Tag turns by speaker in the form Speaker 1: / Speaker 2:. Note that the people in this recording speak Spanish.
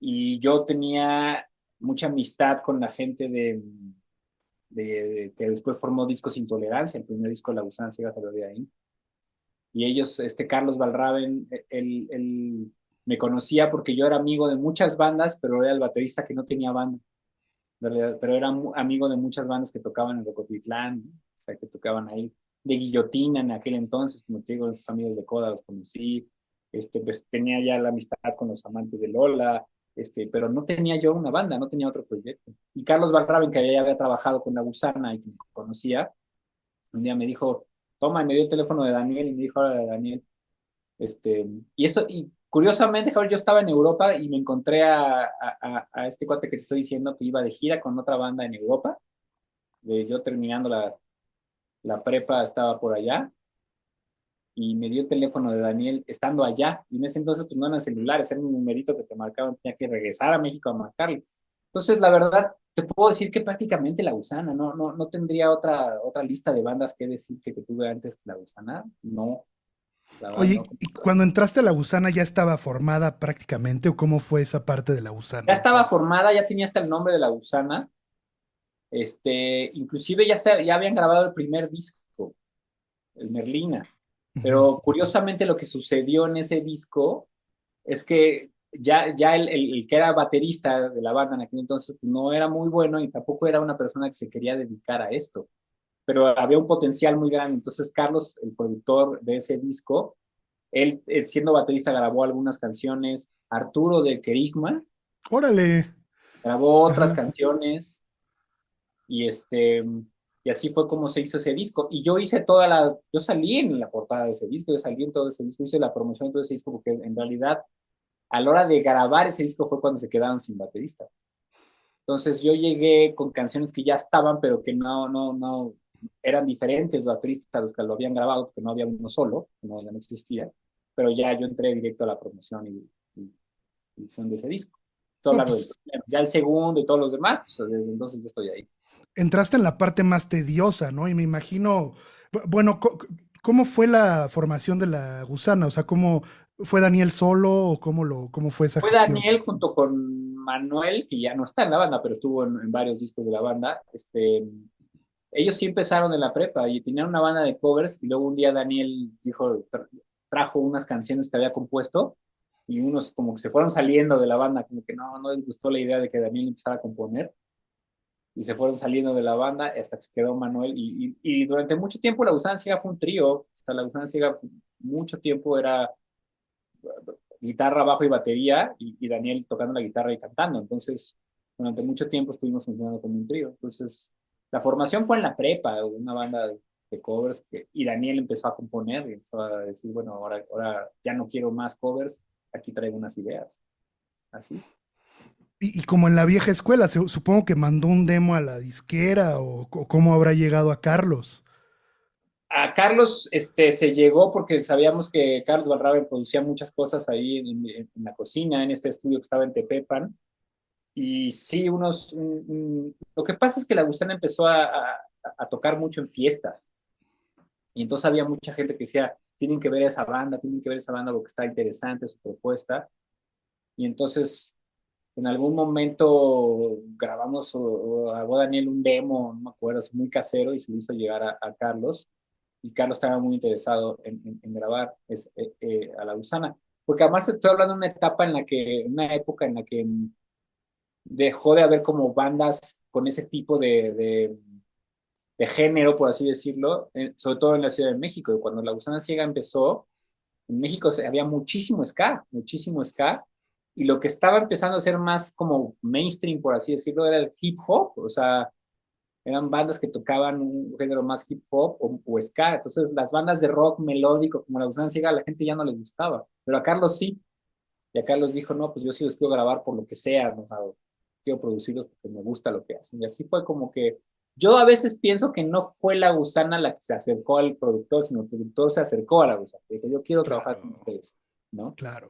Speaker 1: y yo tenía mucha amistad con la gente que después formó Discos Intolerancia, el primer disco de La Gusana Ciega salió de ahí. Y ellos, Carlos Valraven, él me conocía porque yo era amigo de muchas bandas, pero era el baterista que no tenía banda, pero era amigo de muchas bandas que tocaban en Rocotitlán, ¿no? O sea, que tocaban ahí, de Guillotina en aquel entonces, como te digo, esos amigos de Coda los conocí, pues tenía ya la amistad con los amantes de Lola, pero no tenía yo una banda, no tenía otro proyecto. Y Carlos Valraven, que ya había trabajado con La Gusana y que me conocía, un día me dijo, toma, y me dio el teléfono de Daniel y me dijo, hola, Daniel, y curiosamente, Javier, yo estaba en Europa y me encontré a este cuate que te estoy diciendo que iba de gira con otra banda en Europa. Yo terminando la prepa estaba por allá y me dio el teléfono de Daniel estando allá. Y en ese entonces pues no eran celulares, era un numerito que te marcaban, tenía que regresar a México a marcarle. Entonces, la verdad, te puedo decir que prácticamente La Gusana, no tendría otra lista de bandas que decirte que tuve antes que La Gusana. No, la verdad no.
Speaker 2: Oye, ¿y cuando entraste a la Gusana ya estaba formada prácticamente o cómo fue esa parte de la
Speaker 1: Ya
Speaker 2: Gusana?
Speaker 1: estaba formada, ya tenía hasta el nombre de La Gusana. Inclusive ya habían grabado el primer disco, el Merlina.
Speaker 2: Ujú.
Speaker 1: Pero curiosamente lo que sucedió en ese disco es que ya el que era baterista de la banda en aquel entonces pues, no era muy bueno y tampoco era una persona que se quería dedicar a esto. Pero había un potencial muy grande. Entonces Carlos, el productor de ese disco, él siendo baterista grabó algunas canciones. Arturo de Kerigma
Speaker 2: Órale.
Speaker 1: grabó otras
Speaker 2: Ajá.
Speaker 1: canciones. Y y así fue como se hizo ese disco. Y yo salí en la portada de ese disco, yo salí en todo ese disco, hice la promoción de todo ese disco, porque en realidad a la hora de grabar ese disco fue cuando se quedaron sin baterista. Entonces yo llegué con canciones que ya estaban, pero que no, eran diferentes bateristas a los que lo habían grabado, porque no había uno solo, no, ya no existía. Pero ya yo entré directo a la promoción y edición de ese disco. Todo
Speaker 2: No,
Speaker 1: hablar del
Speaker 2: pues
Speaker 1: primero. Ya el segundo y todos los demás, pues desde entonces yo estoy ahí.
Speaker 2: entraste en la parte más tediosa, ¿no? Y me imagino, bueno, ¿cómo fue la formación de la Gusana? O sea, ¿cómo fue Daniel solo o cómo fue esa
Speaker 1: Fue
Speaker 2: gestión?
Speaker 1: Daniel junto con Manuel, que ya no está en la banda, pero estuvo en varios discos de la banda. Ellos sí empezaron en la prepa y tenían una banda de covers y luego un día Daniel trajo unas canciones que había compuesto y unos como que se fueron saliendo de la banda, como que no les gustó la idea de que Daniel empezara a componer y se fueron saliendo de la banda hasta que se quedó Manuel y durante mucho tiempo La Gusana Ciega fue un trío, hasta La Gusana Ciega mucho tiempo era guitarra, bajo y batería, y Daniel tocando la guitarra y cantando. Entonces, durante mucho tiempo estuvimos funcionando como un trío. Entonces, la formación fue en la prepa, una banda de covers, y Daniel empezó a componer y empezó a decir, bueno, ahora ya no quiero más covers, aquí traigo unas ideas. Así.
Speaker 2: Y como en la vieja escuela, supongo que mandó un demo a la disquera o cómo habrá llegado a Carlos.
Speaker 1: A Carlos se llegó porque sabíamos que Carlos Valraven producía muchas cosas ahí en la cocina, en este estudio que estaba en Tepepan. Y sí, lo que pasa es que la gusana empezó a tocar mucho en fiestas. Y entonces había mucha gente que decía, tienen que ver esa banda, tienen que ver esa banda porque está interesante su propuesta. Y entonces, en algún momento grabamos o grabó Daniel un demo, no me acuerdo, es muy casero y se lo hizo llegar a Carlos. Y Carlos estaba muy interesado en grabar a la gusana. Porque además te estoy hablando de una época en la que dejó de haber como bandas con ese tipo de género, por así decirlo, sobre todo en la Ciudad de México. Y cuando La Gusana Ciega empezó, en México había muchísimo ska, y lo que estaba empezando a ser más como mainstream, por así decirlo, era el hip hop, o sea, eran bandas que tocaban un género más hip hop o ska. Entonces, las bandas de rock melódico como La Gusana Ciega, a la gente ya no les gustaba, pero a Carlos sí. Y a Carlos dijo, no, pues yo sí los quiero grabar por lo que sea, ¿no? O sea, quiero producirlos porque me gusta lo que hacen. Y así fue como que yo a veces pienso que no fue la gusana la que se acercó al productor, sino el productor se acercó a la gusana. Dijo, yo quiero trabajar con
Speaker 2: Claro,
Speaker 1: ustedes, ¿no?
Speaker 2: claro.